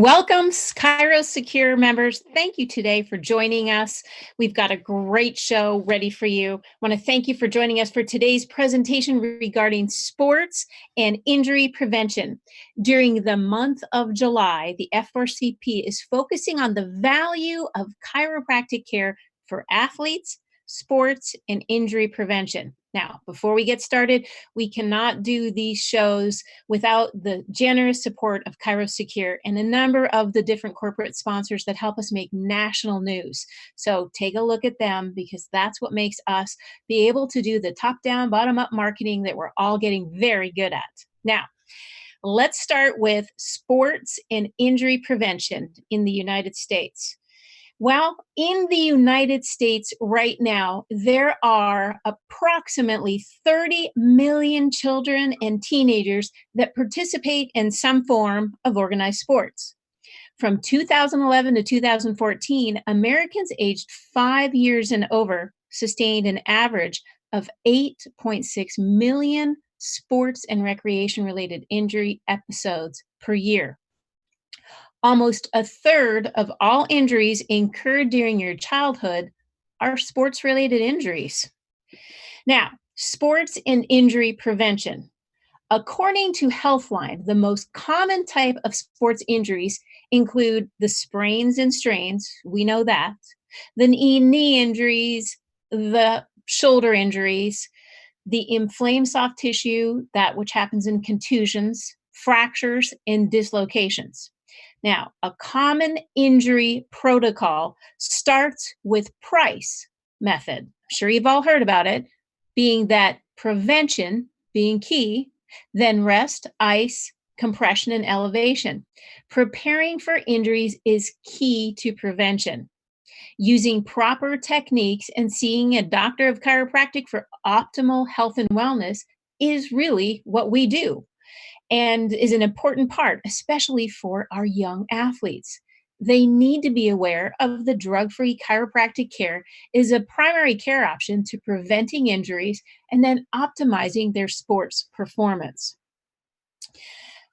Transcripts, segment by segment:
Welcome, ChiroSecure members. Thank you today for joining us. We've got a great show ready for you. I want to thank you for joining us for today's presentation regarding sports and injury prevention. During the month of July, the F4CP is focusing on the value of chiropractic care for athletes, sports, and injury prevention. Now, before we get started, we cannot do these shows without the generous support of ChiroSecure and a number of the different corporate sponsors that help us make national news. So take a look at them because that's what makes us be able to do the top-down, bottom-up marketing that we're all getting very good at. Now, let's start with sports and injury prevention in the United States. Well, in the United States right now, there are approximately 30 million children and teenagers that participate in some form of organized sports. From 2011 to 2014, Americans aged 5 years and over sustained an average of 8.6 million sports and recreation-related injury episodes per year. Almost a third of all injuries incurred during your childhood are sports-related injuries. Now, sports and injury prevention. According to Healthline, the most common type of sports injuries include the sprains and strains, we know that, the knee injuries, the shoulder injuries, the inflamed soft tissue, that which happens in contusions, fractures, and dislocations. Now, a common injury protocol starts with PRICE method. I'm sure you've all heard about it, being that prevention being key, then rest, ice, compression, and elevation. Preparing for injuries is key to prevention. Using proper techniques and seeing a doctor of chiropractic for optimal health and wellness is really what we do, and is an important part, especially for our young athletes. They need to be aware of the drug-free chiropractic care is a primary care option to preventing injuries and then optimizing their sports performance.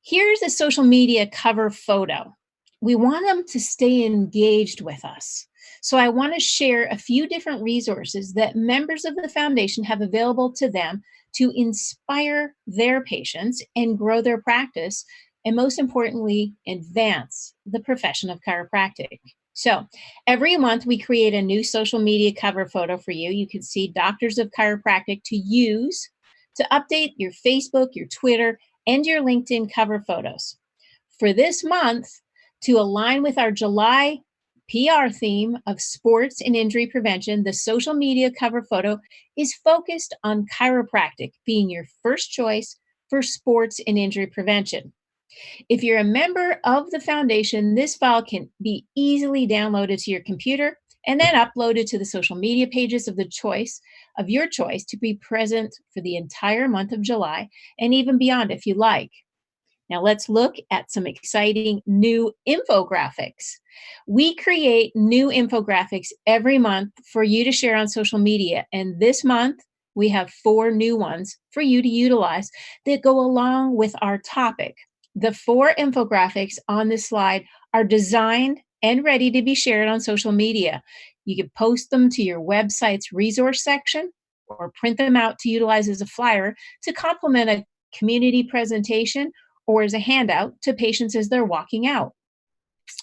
Here's a social media cover photo. We want them to stay engaged with us. So I want to share a few different resources that members of the foundation have available to them to inspire their patients and grow their practice, and most importantly, advance the profession of chiropractic. So every month we create a new social media cover photo for you. You can see Doctors of Chiropractic to use to update your Facebook, your Twitter, and your LinkedIn cover photos. For this month, to align with our July PR theme of sports and injury prevention, the social media cover photo is focused on chiropractic being your first choice for sports and injury prevention. If you're a member of the foundation, this file can be easily downloaded to your computer and then uploaded to the social media pages of your choice to be present for the entire month of July and even beyond if you like. Now let's look at some exciting new infographics. We create new infographics every month for you to share on social media. And this month, we have 4 new ones for you to utilize that go along with our topic. The 4 infographics on this slide are designed and ready to be shared on social media. You can post them to your website's resource section or print them out to utilize as a flyer to complement a community presentation or as a handout to patients as they're walking out.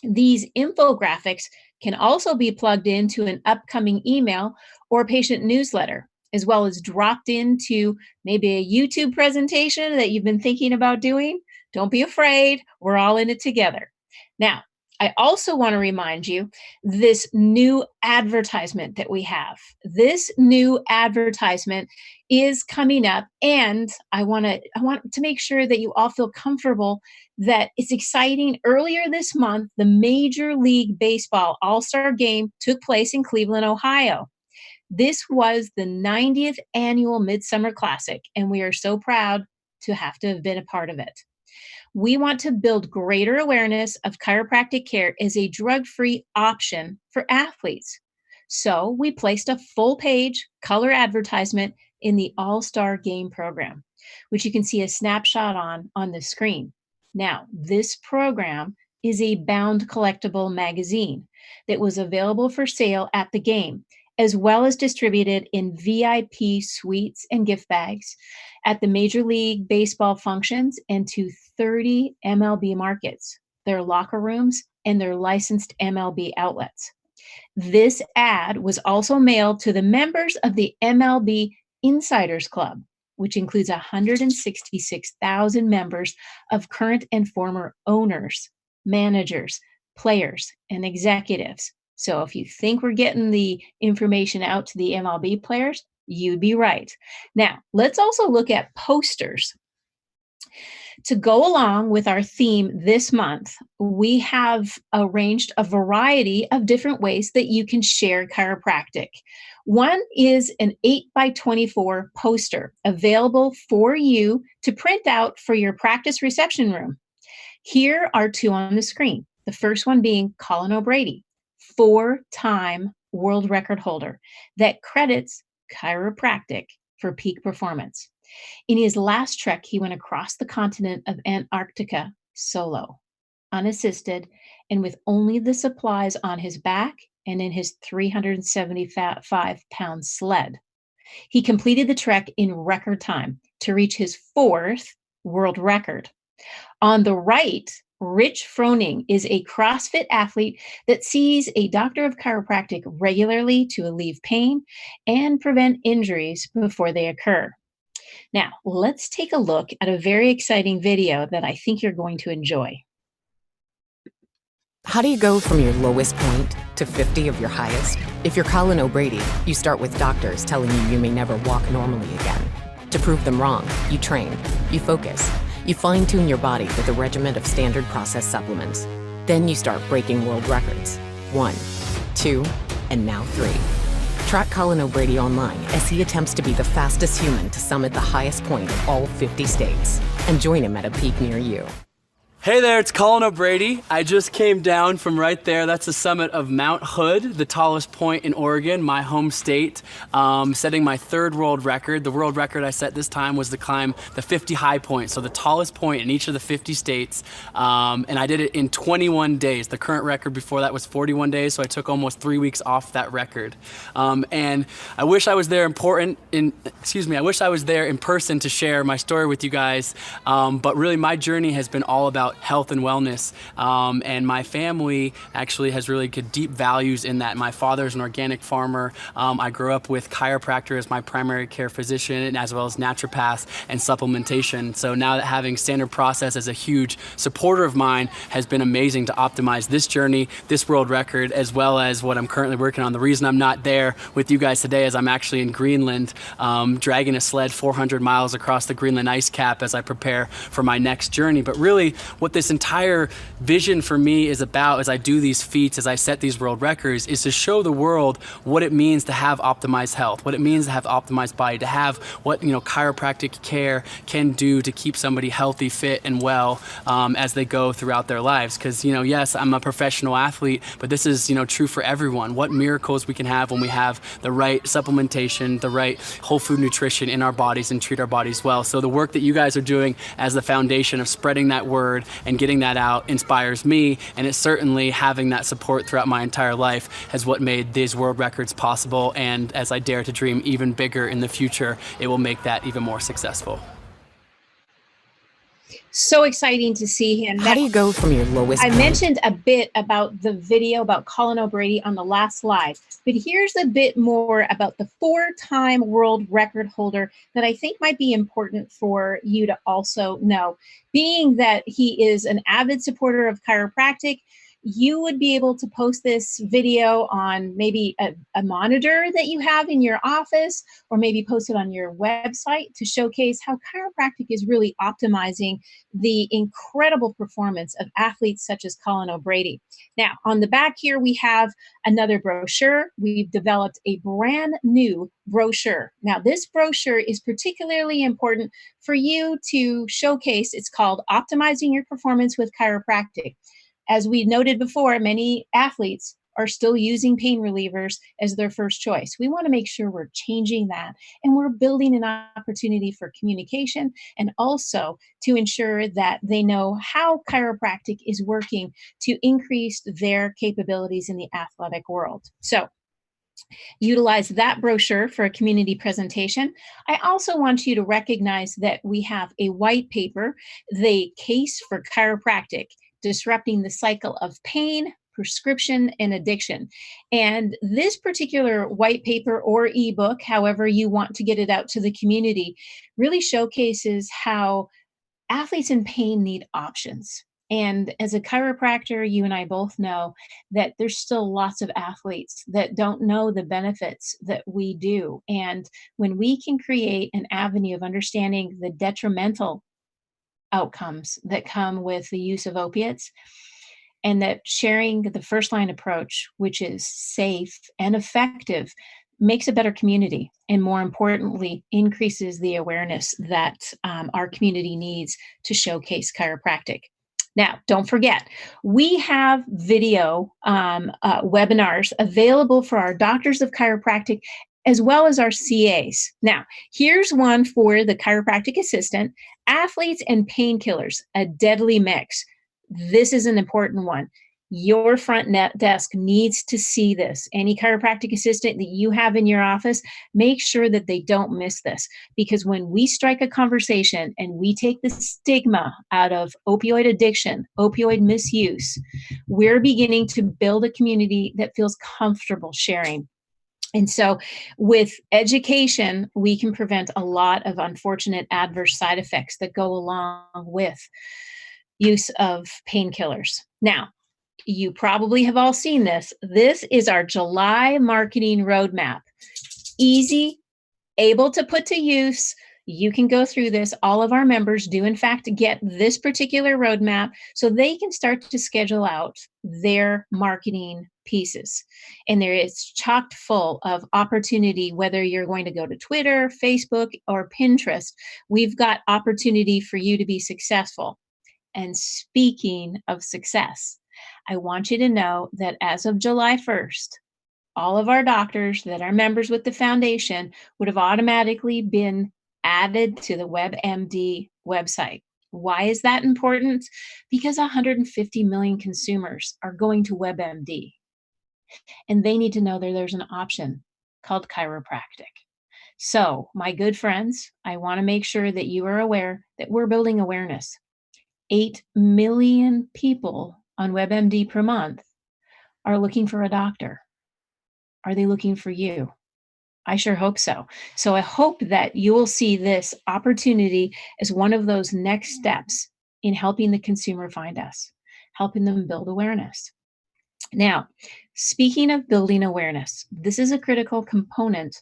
These infographics can also be plugged into an upcoming email or patient newsletter, as well as dropped into maybe a YouTube presentation that you've been thinking about doing. Don't be afraid, we're all in it together. Now, I also want to remind you this new advertisement that we have. This new advertisement is coming up, and I want to make sure that you all feel comfortable that it's exciting. Earlier this month, the Major League Baseball All-Star Game took place in Cleveland, Ohio. This was the 90th annual Midsummer Classic, and we are so proud to have been a part of it. We want to build greater awareness of chiropractic care as a drug-free option for athletes. So we placed a full-page color advertisement in the All-Star Game program, which you can see a snapshot on the screen. Now, this program is a bound collectible magazine that was available for sale at the game, as well as distributed in VIP suites and gift bags at the Major League Baseball functions and to 30 MLB markets, their locker rooms, and their licensed MLB outlets. This ad was also mailed to the members of the MLB Insiders Club, which includes 166,000 members of current and former owners, managers, players, and executives. So if you think we're getting the information out to the MLB players, you'd be right. Now, let's also look at posters. To go along with our theme this month, we have arranged a variety of different ways that you can share chiropractic. One is an 8x24 poster available for you to print out for your practice reception room. Here are two on the screen. The first one being Colin O'Brady, 4-time world record holder that credits chiropractic for peak performance. In his last trek, he went across the continent of Antarctica solo, unassisted, and with only the supplies on his back and in his 375-pound sled. He completed the trek in record time to reach his 4th world record. On the right, Rich Froning is a CrossFit athlete that sees a doctor of chiropractic regularly to alleviate pain and prevent injuries before they occur. Now, let's take a look at a very exciting video that I think you're going to enjoy. How do you go from your lowest point to 50 of your highest? If you're Colin O'Brady, you start with doctors telling you may never walk normally again. To prove them wrong, you train, you focus, you fine-tune your body with a regimen of standard processed supplements. Then you start breaking world records. 1, 2, and now 3. Track Colin O'Brady online as he attempts to be the fastest human to summit the highest point of all 50 states. And join him at a peak near you. Hey there, it's Colin O'Brady. I just came down from right there. That's the summit of Mount Hood, the tallest point in Oregon, my home state, setting my 3rd world record. The world record I set this time was to climb the 50 high point, so the tallest point in each of the 50 states, and I did it in 21 days. The current record before that was 41 days, so I took almost 3 weeks off that record. And I wish I was there I wish I was there in person to share my story with you guys, but really my journey has been all about health and wellness, and my family actually has really good deep values in that. My father's an organic farmer. I grew up with chiropractor as my primary care physician, as well as naturopaths and supplementation. So now that having standard process as a huge supporter of mine has been amazing to optimize this journey, this world record, as well as what I'm currently working on. The reason I'm not there with you guys today is I'm actually in Greenland, dragging a sled 400 miles across the Greenland ice cap as I prepare for my next journey. But really, what this entire vision for me is about as I do these feats, as I set these world records, is to show the world what it means to have optimized health, what it means to have optimized body, to have what chiropractic care can do to keep somebody healthy, fit, and well as they go throughout their lives. Because yes, I'm a professional athlete, but this is true for everyone. What miracles we can have when we have the right supplementation, the right whole food nutrition in our bodies and treat our bodies well. So the work that you guys are doing as the foundation of spreading that word and getting that out inspires me, and it's certainly having that support throughout my entire life has what made these world records possible, and as I dare to dream even bigger in the future, it will make that even more successful. So exciting to see him. How do you go from your lowest I point? mentioned a bit about the video about Colin O'Brady on the last slide, but here's a bit more about the 4-time world record holder that I think might be important for you to also know. Being that he is an avid supporter of chiropractic, you would be able to post this video on maybe a monitor that you have in your office, or maybe post it on your website to showcase how chiropractic is really optimizing the incredible performance of athletes such as Colin O'Brady. Now, on the back here, we have another brochure. We've developed a brand new brochure. Now, this brochure is particularly important for you to showcase. It's called Optimizing Your Performance with Chiropractic. As we noted before, many athletes are still using pain relievers as their first choice. We want to make sure we're changing that, and we're building an opportunity for communication, and also to ensure that they know how chiropractic is working to increase their capabilities in the athletic world. So utilize that brochure for a community presentation. I also want you to recognize that we have a white paper, The Case for Chiropractic, Disrupting the Cycle of Pain, Prescription, and Addiction. And this particular white paper or ebook, however you want to get it out to the community, really showcases how athletes in pain need options. And as a chiropractor, you and I both know that there's still lots of athletes that don't know the benefits that we do. And when we can create an avenue of understanding the detrimental outcomes that come with the use of opiates, and that sharing the first line approach, which is safe and effective, makes a better community, and more importantly, increases the awareness that our community needs to showcase chiropractic. Now, don't forget, we have video webinars available for our doctors of chiropractic as well as our CAs. Now, here's one for the chiropractic assistant: athletes and painkillers, a deadly mix. This is an important one. Your front desk needs to see this. Any chiropractic assistant that you have in your office, make sure that they don't miss this, because when we strike a conversation and we take the stigma out of opioid addiction, opioid misuse, we're beginning to build a community that feels comfortable sharing. And so with education, we can prevent a lot of unfortunate adverse side effects that go along with use of painkillers. Now, you probably have all seen this. This is our July marketing roadmap. Easy, able to put to use. You can go through this. All of our members do, in fact, get this particular roadmap so they can start to schedule out their marketing pieces. And there is chock full of opportunity, whether you're going to go to Twitter, Facebook, or Pinterest. We've got opportunity for you to be successful. And speaking of success, I want you to know that as of July 1st, all of our doctors that are members with the foundation would have automatically been added to the WebMD website. Why is that important? Because 150 million consumers are going to WebMD, and they need to know that there's an option called chiropractic. So, my good friends, I want to make sure that you are aware that we're building awareness. 8 million people on WebMD per month are looking for a doctor. Are they looking for you? I sure hope so. So I hope that you will see this opportunity as one of those next steps in helping the consumer find us, helping them build awareness. Now, speaking of building awareness, this is a critical component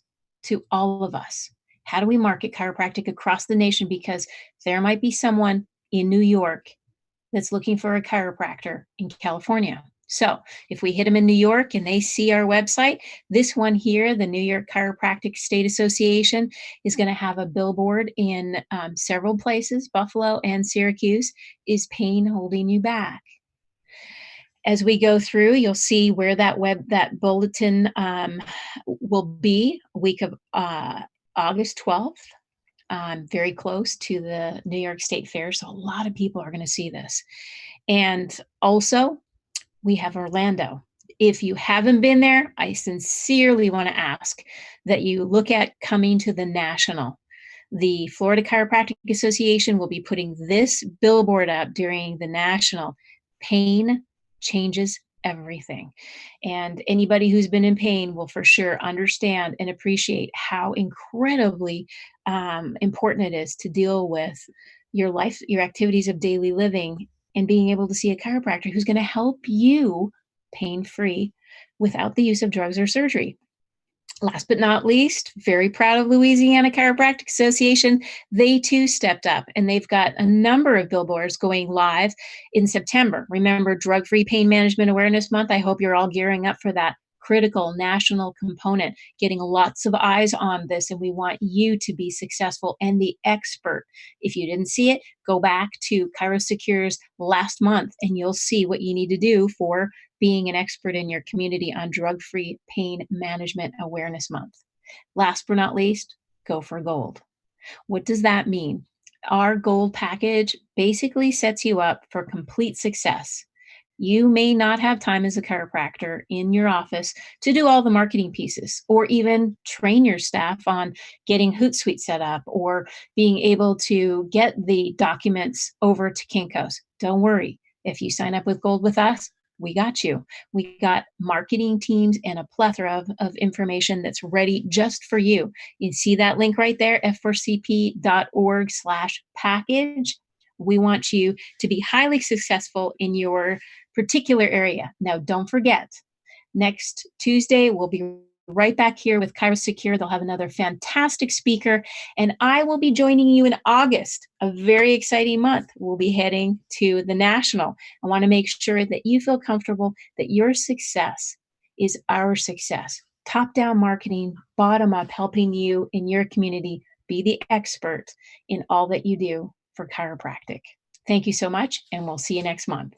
to all of us. How do we market chiropractic across the nation? Because there might be someone in New York that's looking for a chiropractor in California. So if we hit them in New York and they see our website, this one here, the New York Chiropractic State Association, is going to have a billboard in several places, Buffalo and Syracuse. Is pain holding you back? As we go through, you'll see where that bulletin will be, week of August 12th. Very close to the New York State Fair. So a lot of people are going to see this. And also, we have Orlando. If you haven't been there, I sincerely want to ask that you look at coming to the National. The Florida Chiropractic Association will be putting this billboard up during the National. Pain changes everything. And anybody who's been in pain will for sure understand and appreciate how incredibly important it is to deal with your life, your activities of daily living, and being able to see a chiropractor who's going to help you pain-free without the use of drugs or surgery. Last but not least, very proud of Louisiana Chiropractic Association. They too stepped up, and they've got a number of billboards going live in September. Remember, Drug-Free Pain Management Awareness Month. I hope you're all gearing up for that critical national component, getting lots of eyes on this, and we want you to be successful and the expert. If you didn't see it, go back to ChiroSecure's last month, and you'll see what you need to do for being an expert in your community on Drug-Free Pain Management Awareness Month. Last but not least, go for gold. What does that mean? Our gold package basically sets you up for complete success. You may not have time as a chiropractor in your office to do all the marketing pieces or even train your staff on getting Hootsuite set up or being able to get the documents over to Kinko's. Don't worry. If you sign up with Gold with us, we got you. We got marketing teams and a plethora of information that's ready just for you. You see that link right there, f4cp.org/package. We want you to be highly successful in your particular area. Now, don't forget, next Tuesday, we'll be right back here with ChiroSecure. They'll have another fantastic speaker, and I will be joining you in August, a very exciting month. We'll be heading to the National. I want to make sure that you feel comfortable that your success is our success. Top-down marketing, bottom-up, helping you in your community be the expert in all that you do for chiropractic. Thank you so much, and we'll see you next month.